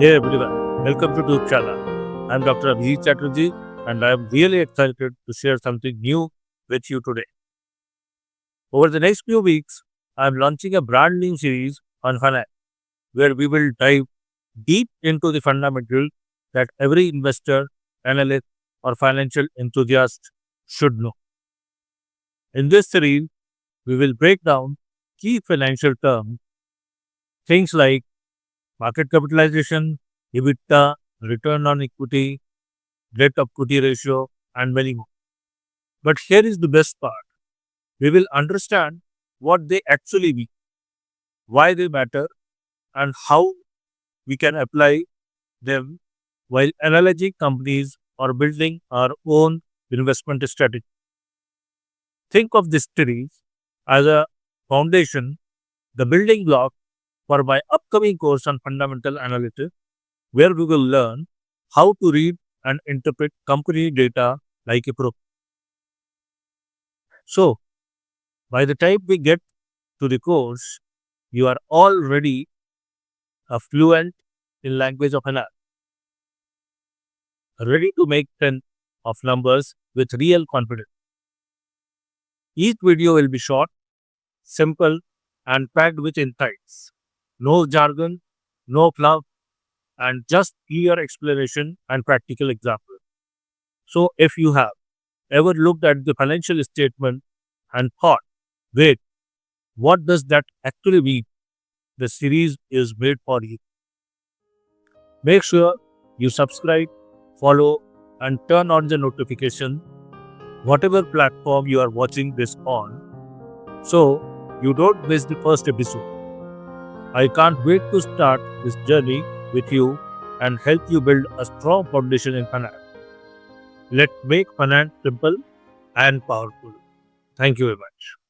Hey everyone, welcome to Tubeshaala. I'm Dr. Abhijit Chatterjee and I'm really excited to share something new with you today. Over the next few weeks, I'm launching a brand new series on finance where we will dive deep into the fundamentals that every investor, analyst, or financial enthusiast should know. In this series, we will break down key financial terms, things like market capitalization, EBITDA, return on equity, debt equity ratio, and many more. But here is the best part. We will understand what they actually mean, why they matter, and how we can apply them while analyzing companies or building our own investment strategy. Think of this series as a foundation, the building block for my upcoming course on fundamental analysis, where we will learn how to read and interpret company data like a pro. So, by the time we get to the course, you are already a fluent in language of analysis, ready to make sense of numbers with real confidence. Each video will be short, simple, and packed with insights. No jargon, no fluff, and just clear explanation and practical example. So, if you have ever looked at the financial statement and thought, wait, what does that actually mean? The series is made for you. Make sure you subscribe, follow, and turn on the notification, whatever platform you are watching this on, so you don't miss the first episode. I can't wait to start this journey with you and help you build a strong foundation in finance. Let's make finance simple and powerful. Thank you very much.